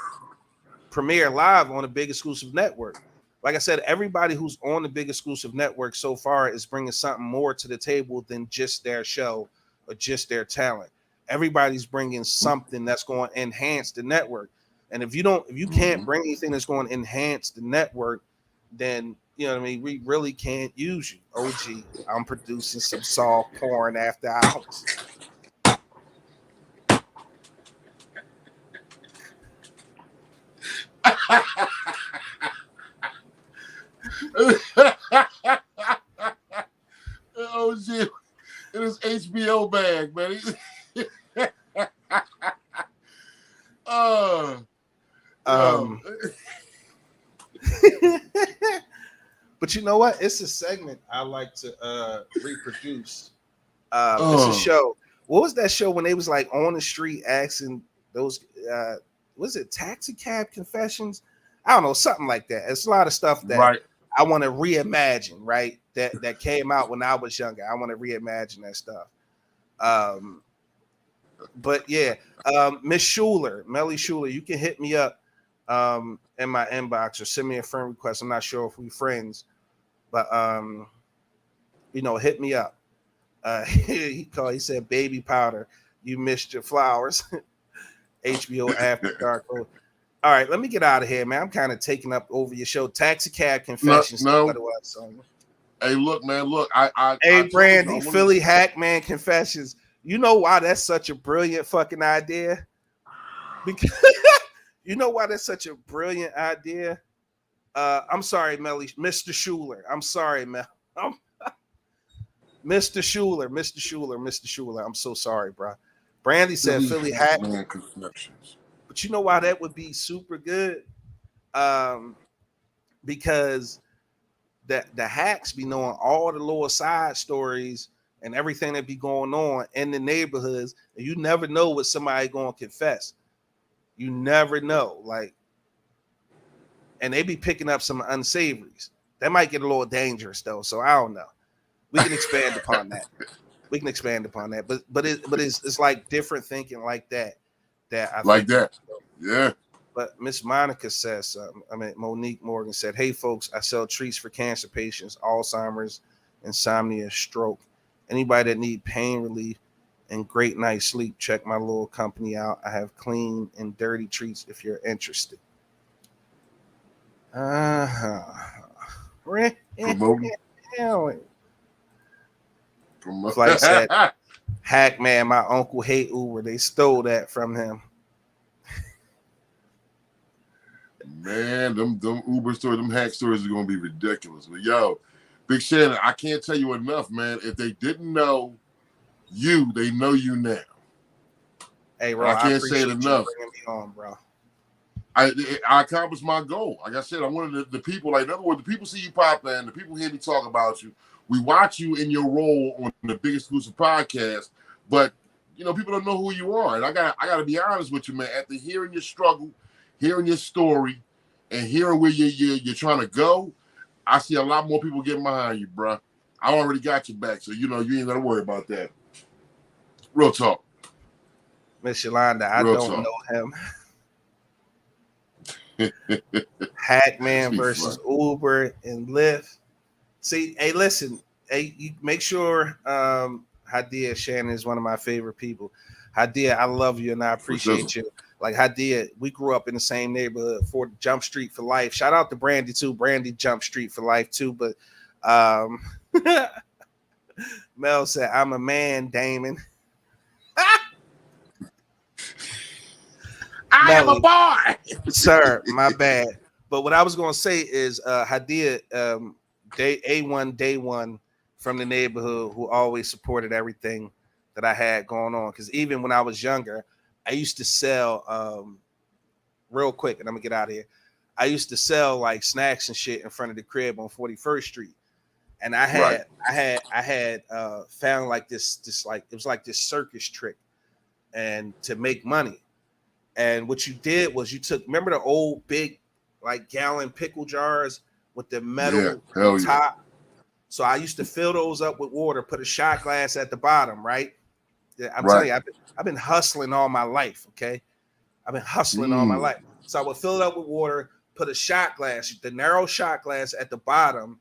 premiere live on the Big Exclusive Network. Like I said, everybody who's on the Big Exclusive Network so far is bringing something more to the table than just their show or just their talent. Everybody's bringing something that's going to enhance the network. And if you can't bring anything that's going to enhance the network, then you know what I mean, we really can't use you. OG, I'm producing some soft porn after hours. OG in his HBO bag, man. But you know what? It's a segment I like to reproduce. It's a show. What was that show when they was like on the street asking those? Was it Taxi Cab Confessions? I don't know, something like that. It's a lot of stuff that I want to reimagine. Right, that came out when I was younger. I want to reimagine that stuff. But yeah, Miss Schuler, Melly Schuler, you can hit me up in my inbox or send me a friend request. I'm not sure if we're friends, but hit me up. He said, "Baby powder, you missed your flowers." HBO After Dark. All right, let me get out of here, man. I'm kind of taking up over your show. Taxi Cab Confessions. No. Hey, look, man. Look, Hey, Brandy, Philly Hackman Confessions. You know why that's such a brilliant fucking idea? Because you know why that's such a brilliant idea? I'm sorry, Melly, Mr. Schuler. I'm sorry, Mel. Mr. Schuler. I'm so sorry, bro. Brandy said Philly Hackman Confessions. But you know why that would be super good? Because the hacks be knowing all the little side stories and everything that be going on in the neighborhoods, and you never know what somebody going to confess. You never know, and they be picking up some unsavories. That might get a little dangerous though, so I don't know. We can expand upon that. But it's like different thinking like that. Yeah. But Miss Monica says something. Monique Morgan said, "Hey folks, I sell treats for cancer patients, Alzheimer's, insomnia, stroke. Anybody that need pain relief and great night's sleep, check my little company out. I have clean and dirty treats if you're interested." Like I said, Hackman, my uncle hate Uber. They stole that from him. Man, them Uber stories, them hack stories are gonna be ridiculous. But yo, Big Shannon, I can't tell you enough, man. If they didn't know you, they know you now. Hey, bro, I can't say it enough. Bringing me on, bro. I accomplished my goal. Like I said, I wanted the people, like in other words, the people see you pop in, the people hear me talk about you. We watch you in your role on the Big Exclusive podcast, but people don't know who you are. And I gotta be honest with you, man. After hearing your struggle, hearing your story, and hearing where you're trying to go, I see a lot more people getting behind you, bro. I already got your back, so you ain't gotta worry about that. Real talk. Miss Yolanda, I don't know him. Hackman versus Uber and Lyft. See, hey, listen, hey, you make sure Hadia Shannon is one of my favorite people. Hadia, I love you and I appreciate you. Like Hadia, we grew up in the same neighborhood for Jump Street for life. Shout out to Brandy too. Brandy Jump Street for life too. But Mel said, "I'm a man, Damon." I am a boy, sir. My bad. But what I was gonna say is Hadia, day one from the neighborhood, who always supported everything that I had going on. Because even when I was younger, I used to sell real quick, and I'm gonna get out of here. I used to sell like snacks and shit in front of the crib on 41st Street. And I had found like this like it was like this circus trick and to make money. And what you did was you took, remember the old big like gallon pickle jars with the metal top? Yeah. So I used to fill those up with water, put a shot glass at the bottom, right? I'm telling you, I've been hustling all my life, okay? I've been hustling all my life. So I would fill it up with water, put a shot glass, the narrow shot glass at the bottom,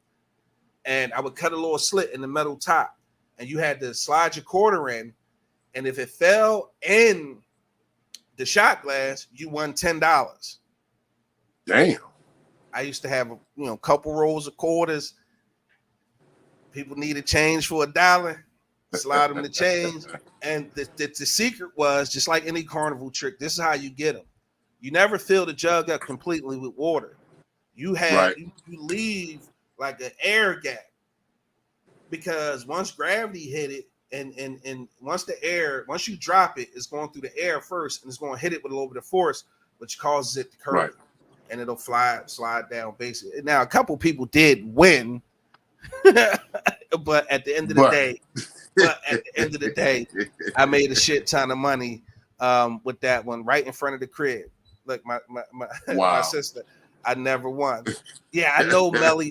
and I would cut a little slit in the metal top. And you had to slide your quarter in, and if it fell in the shot glass, you won $10. Damn. I used to have a couple rolls of quarters. People needed change for $1. Slide them the change. And the secret was, just like any carnival trick, this is how you get them. You never fill the jug up completely with water. You have you leave like an air gap, because once gravity hit it, and once you drop it, it's going through the air first, and it's going to hit it with a little bit of force, which causes it to curve, and it'll slide down basically. Now, a couple people did win, but at the end of the day, I made a shit ton of money with that one right in front of the crib. Look, my sister, I never won. Yeah, I know, Melly.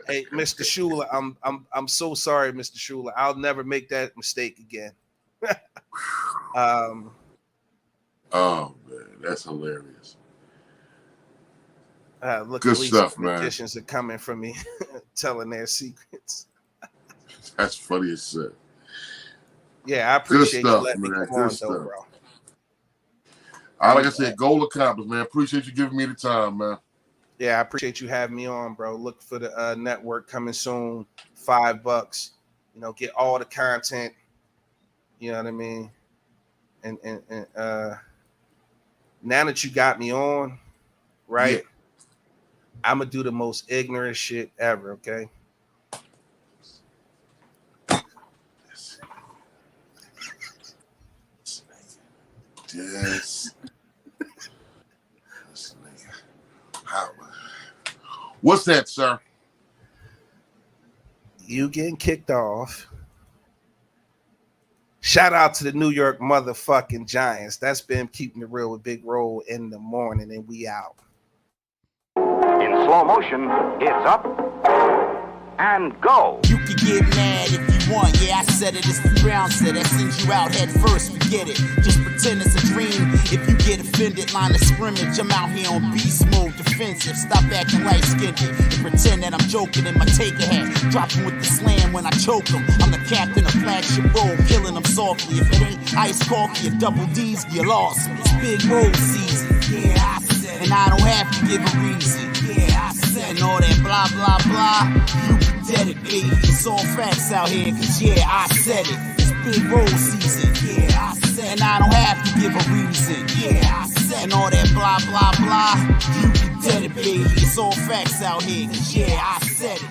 Hey, Mr. Schuler, I'm so sorry, Mr. Schuler. I'll never make that mistake again. Oh man, that's hilarious. Look, good stuff, man. Magicians are coming for me, telling their secrets. That's funny as shit. Yeah, I appreciate you letting me come on, though, bro. Like I said, goal accomplished, man. Appreciate you giving me the time, man. Yeah, I appreciate you having me on, bro. Look for the network coming soon. $5. Get all the content. You know what I mean? And now that you got me on, right? Yeah. I'm gonna do the most ignorant shit ever, okay? Yes. What's that, sir? You getting kicked off. Shout out to the New York motherfucking Giants. That's been keeping it real with Big Roll in the morning, and we out. In slow motion, it's up and go. You can get mad if you want. Yeah, I said it. It's the Brown said that sends you out head first. Forget it. Just pretend it's a dream. If you get offended, line of scrimmage. I'm out here on beast mode, defensive. Stop acting light-skinned and pretend that I'm joking in my taker hat. Dropping with the slam when I choke them. I'm the captain of flagship role, killing them softly. If it ain't ice coffee or double D's, you lost me. It's Big Roll season. Yeah, I said it. And I don't have to give a reason. Yeah, I said it. And all that blah, blah, blah. You can dead it, baby. It's all facts out here, cause yeah, I said it. It's Big Roll season. Yeah, I said it. And I don't have to give a reason. Yeah, I said it. And all that blah, blah, blah. You can dead it, baby. It's all facts out here, cause yeah, I said it.